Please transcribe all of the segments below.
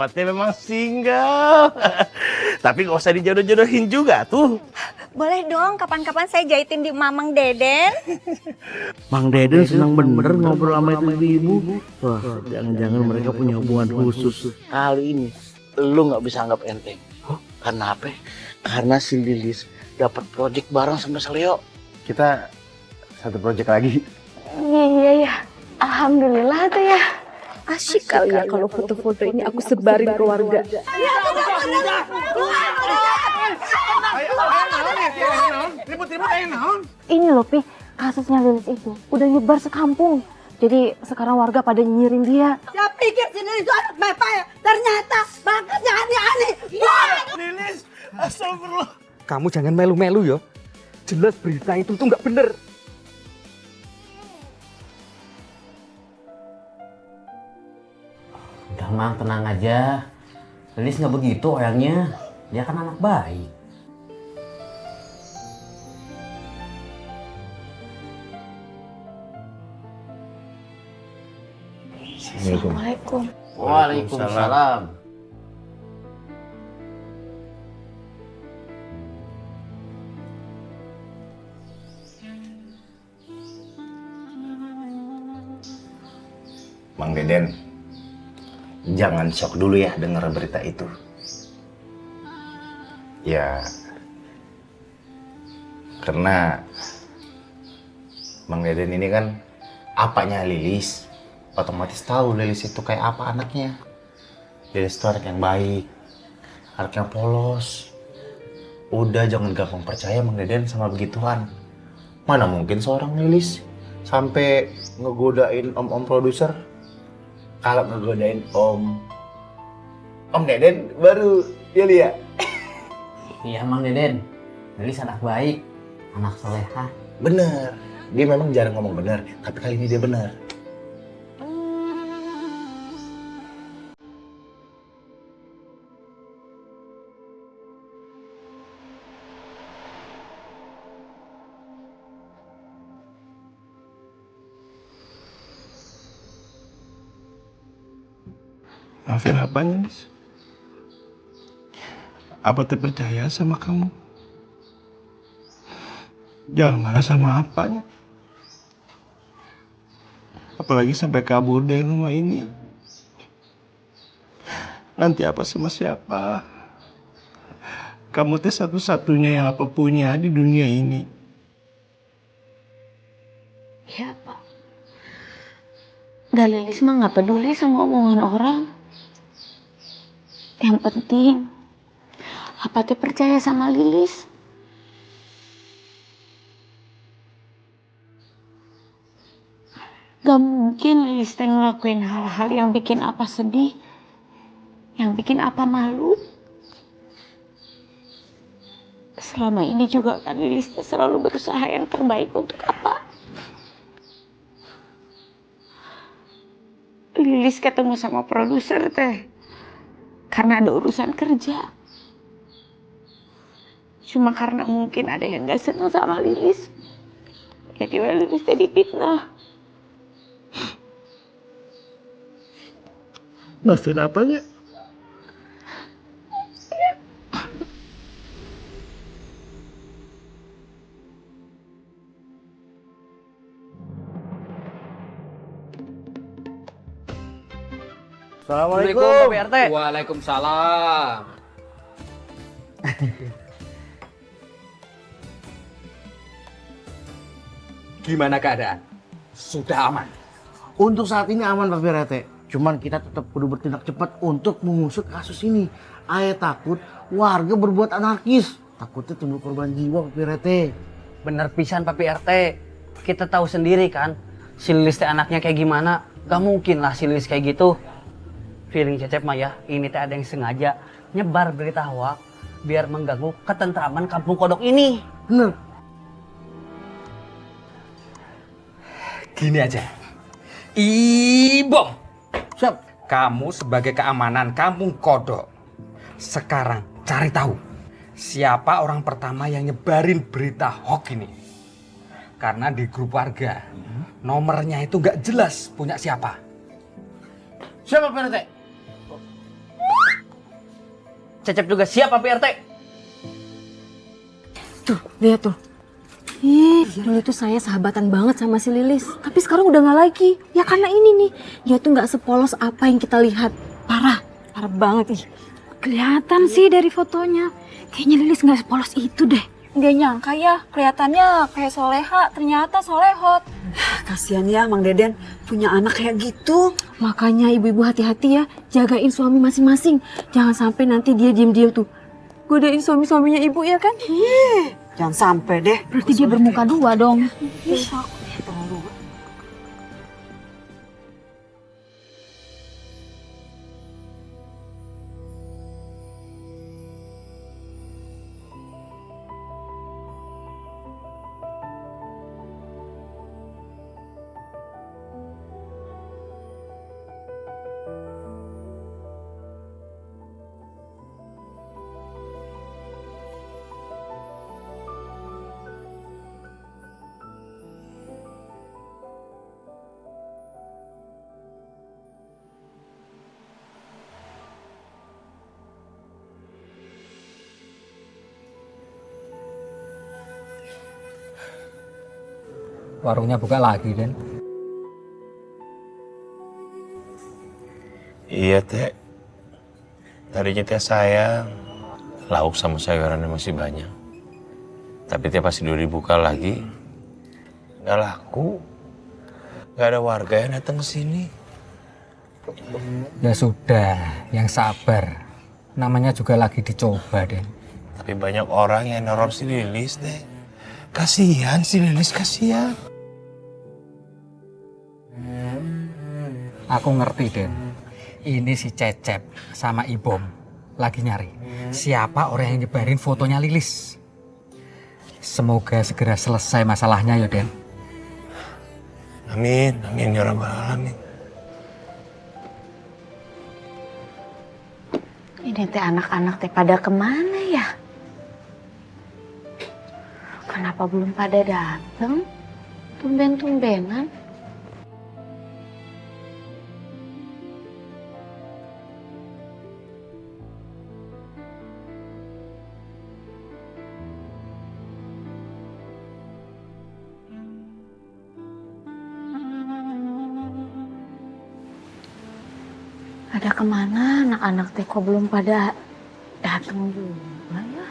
Sifatnya memang single. Tapi nggak usah dijodoh-jodohin juga tuh. Boleh dong, kapan-kapan saya jahitin di Mamang Deden. Mang Deden senang bener ngobrol sama itu ibu. Wah, jangan-jangan mereka punya hubungan khusus. Kali ini lu nggak bisa anggap enteng. Karena apa? Karena si Lilis dapat project bareng sama Saleo. Kita satu project lagi. Iya. Alhamdulillah tuh ya. Asyik kali ya kalau foto-foto ini aku sebarin ke warga. Ini loh Pi, kasusnya Lilis itu udah nyebar sekampung. Jadi sekarang warga pada nyinyirin dia. Saya pikir si Lilis itu anak bapak ya. Ternyata bakatnya aneh-aneh. Lilis, astagfirullah. Kamu jangan melu-melu yo. Jelas berita itu tuh nggak bener. Udah Mang, tenang aja. Lilis nggak begitu orangnya. Dia kan anak baik. Assalamualaikum. Waalaikumsalam. Mang Deden, jangan shock dulu ya dengar berita itu. Ya, karena Mang Deden ini kan apanya Lilis, otomatis tahu Lilis itu kayak apa anaknya. Lilis itu anak yang baik, anak yang polos. Udah jangan gampang percaya Mang Deden sama begituan. Mana mungkin seorang Lilis sampai ngegodain om-om produser. Kalau ngegodain Om Deden baru ya Lia. Iya Mang Deden. Lilis anak baik, anak solehah. Bener, dia memang jarang ngomong bener, tapi kali ini dia bener. Maafin apanya, Nis? Apa terpercaya sama kamu? Jangan marah sama apanya. Apalagi sampai kabur dari rumah ini. Nanti apa sama siapa? Kamu teh satu-satunya yang apa punya di dunia ini. Ya Pak. Dan Lilis mah nggak peduli sama omongan orang. Yang penting, apa tuh percaya sama Lilis? Gak mungkin Lilis teh ngelakuin hal-hal yang bikin apa sedih, yang bikin apa malu. Selama ini juga kan Lilis teh selalu berusaha yang terbaik untuk apa. Lilis ketemu sama produser teh karena ada urusan kerja. Cuma karena mungkin ada yang gak senang sama Lilis, jadi Lilis teh difitnah. Maksud apanya? Assalamualaikum Pak RT. Waalaikumsalam. Gimana keadaan? Sudah aman? Untuk saat ini aman Pak RT. Cuman kita tetap perlu bertindak cepat untuk mengusut kasus ini. Ayah takut warga berbuat anarkis. Takutnya timbul korban jiwa Pak RT. Bener pisan Papi RT. Kita tahu sendiri kan, si Lilis teh anaknya kayak gimana. Gak mungkin lah si Lilis kayak gitu. Feeling Cecep mah ya, ini teh ada yang sengaja nyebar berita hoax biar mengganggu ketentraman kampung kodok ini. Bener. Gini aja. Ibom, Siap. kamu sebagai keamanan kampung kodok, sekarang cari tahu siapa orang pertama yang nyebarin berita hoax ini. Karena di grup warga, nomornya itu nggak jelas punya siapa. Siapa Pak RT? Cecep juga siap Pak RT. Tuh, lihat tuh. Ih, dulu tuh saya sahabatan banget sama si Lilis. Tapi sekarang udah nggak lagi. Ya karena ini nih, dia tuh nggak sepolos apa yang kita lihat. Parah banget ih. Kelihatan sih dari fotonya. Kayaknya Lilis nggak sepolos itu deh. Nggak nyangka ya, kelihatannya kayak soleha, ternyata solehot. Kasihan ya Mang Deden punya anak kayak gitu. Makanya ibu-ibu hati-hati ya, jagain suami masing-masing. Jangan sampai nanti dia diem-diem tuh godain suami-suaminya ibu ya kan? Jangan sampai deh. Berarti dia bermuka dua dong. Warungnya buka lagi, Den. Iya, Teh. Tadinya Teh sayang, lauk sama sayurannya masih banyak. Tapi Teh pasti udah dibuka lagi, nggak laku. Nggak ada warga yang datang ke sini. Ya sudah, yang sabar. Namanya juga lagi dicoba, Den. Tapi banyak orang yang neror si Lilis, Teh. Kasihan si Lilis, kasihan. Aku ngerti, Den. Ini si Cecep sama Ibom lagi nyari siapa orang yang nyebarin fotonya Lilis. Semoga segera selesai masalahnya ya, Den. Amin, amin ya rabbal alamin. Ini teh anak-anak teh pada kemana ya? Kenapa belum pada datang? Tumben-tumbenan. Ada kemana anak-anak teh kok belum pada datang juga ya?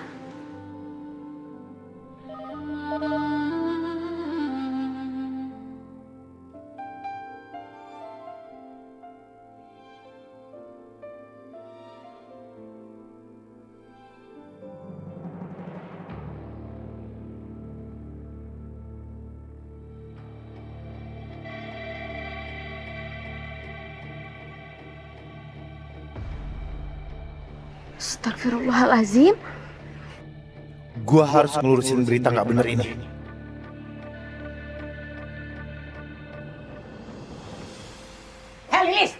Astagfirullahalazim. Gua harus ngelurusin berita nggak bener ini. Hei Lilis,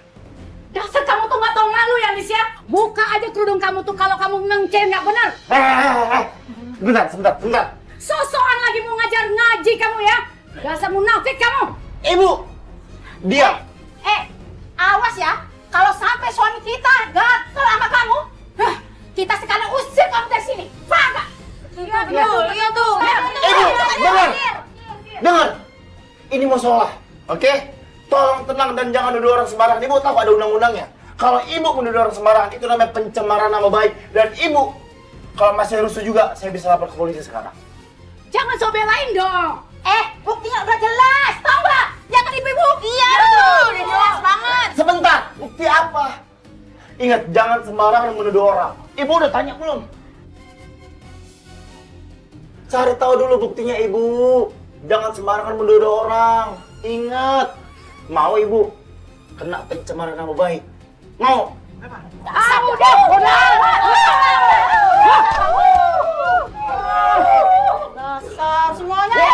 dasar kamu tuh nggak tahu malu ya Lilis ya? Buka aja kerudung kamu tuh kalau kamu memang cewek nggak benar. Sebentar. Sosokan lagi mau ngajar ngaji kamu ya? Dasar munafik kamu. Ibu, diam. Awas ya, kalau sampai suami kita gatel sama kamu, kita sekarang usir kamu dari sini. Paham nggak? Iya tuh. Ibu, dengar. Ini musola, oke? Tolong tenang dan jangan nuduh orang sembarangan. Ibu tahu ada undang-undangnya. Kalau ibu menuduh orang sembarangan itu namanya pencemaran nama baik. Dan ibu, kalau masih rusuh juga, saya bisa lapor ke polisi sekarang. Jangan so belain dong. Buktinya udah jelas, tau nggak? Ya kan ibu-ibu? Iya tuh, udah jelas banget. Sebentar, bukti apa? Ingat, jangan sembarangan menuduh orang. Ibu udah tanya belum? Cari tahu dulu buktinya ibu. Jangan sembarangan menuduh orang. Ingat, mau ibu kena pencemaran nama baik? Mau? Udah. Dasar semuanya.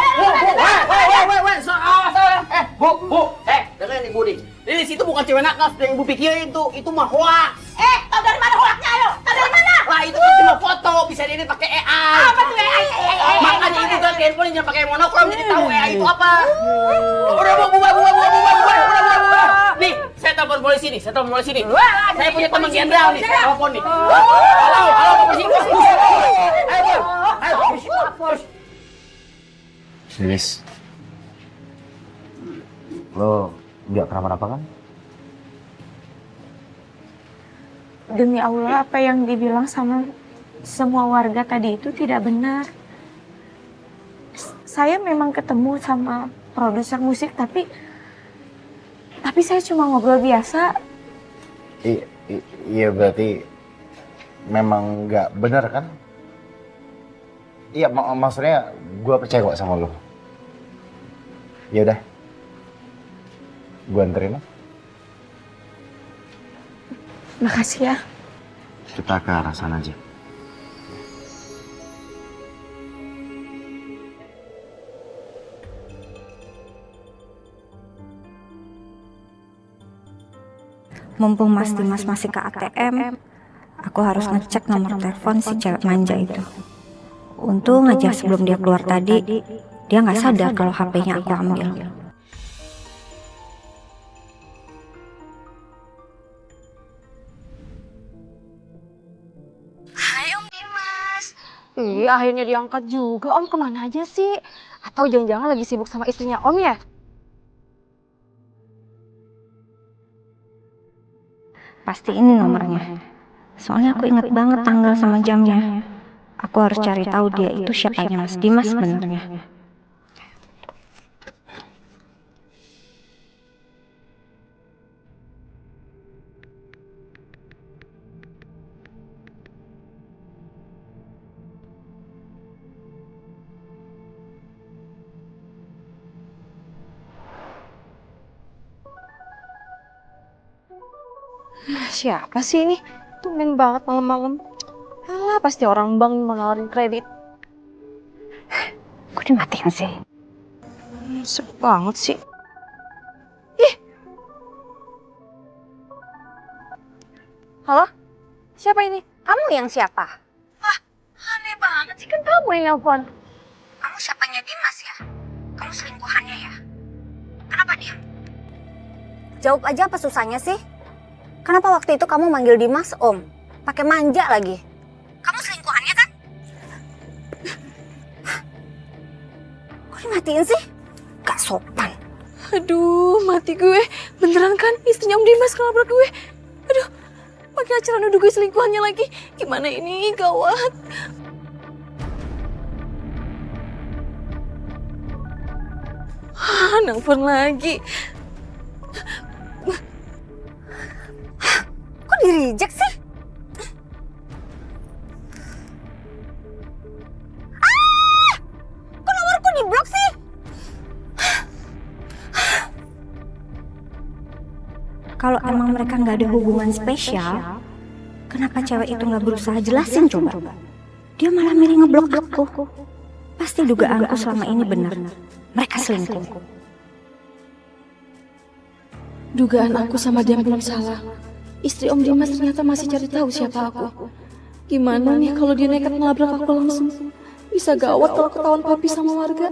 Bu, dengerin ibu nih. Lilis itu bukan cewek nakal yang ibu pikirin itu mah hoax. Tau dari mana hoaknya ayo? Tau dari mana? Lah itu kan cuma foto, bisa diedit pakai AI. Apa tuh AI? Makanya ibu ganti handphone jangan pakai monokrom jadi tahu AI itu apa. Udah bubar. Nih, saya telepon polisi nih. Saya punya teman jenderal nih, saya telepon nih. Halo. Lilis, lo nggak kenapa-napa kan? Demi Allah, apa yang dibilang sama semua warga tadi itu tidak benar. Saya memang ketemu sama produser musik, tapi saya cuma ngobrol biasa. Iya berarti memang nggak benar kan? Iya maksudnya gue percaya kok sama lo. Ya udah, gue anterin lo. Makasih ya. Kita ke arah sana aja. Mumpung Mas Dimas masih ke ATM, aku harus ngecek nomor telepon si cewek manja itu. Untung aja sebelum dia keluar tadi, dia nggak sadar kalau HP-nya aku ambil. Hai Om Dimas. Iya, akhirnya diangkat juga. Om kemana aja sih? Atau jangan-jangan lagi sibuk sama istrinya Om ya? Pasti ini nomornya. Soalnya aku inget banget tanggal sama jamnya. Aku harus cari tahu dia itu siapanya Mas Dimas sebenarnya. Siapa sih ini? Tumben banget malam-malam. Alah, pasti orang bank mau nawarin kredit. Kok dimatiin sih? Seru banget sih. Ih. Halo? Siapa ini? Kamu yang siapa? Aneh banget sih, kan kamu yang nelfon. Kamu siapanya Dimas ya? Kamu selingkuhannya ya? Kenapa dia? Jawab aja apa susahnya sih? Kenapa waktu itu kamu manggil Dimas Om? Pakai manja lagi. Kamu selingkuhannya kan? Kok dimatiin sih? Gak sopan. Aduh, mati gue. Beneran kan istrinya Om Dimas ngelabrak gue. Aduh, pakai acara nuduh gue selingkuhannya lagi. Gimana ini? Gawat. Nelfon lagi. Kok di-reject sih? Kok nomorku di-blok sih? Kalau emang mereka nggak ada hubungan spesial, kenapa cewek itu nggak berusaha jelasin coba? Dia malah milih ngeblok aku. Pasti dugaanku selama ini benar. Mereka selingkuh. Dugaan aku sama dia belum salah. Istri Om Dimas ternyata masih cari tahu siapa aku. Gimana nih kalau dia nekat ngelabrak aku langsung? Bisa gawat kalau ketahuan papi sama warga.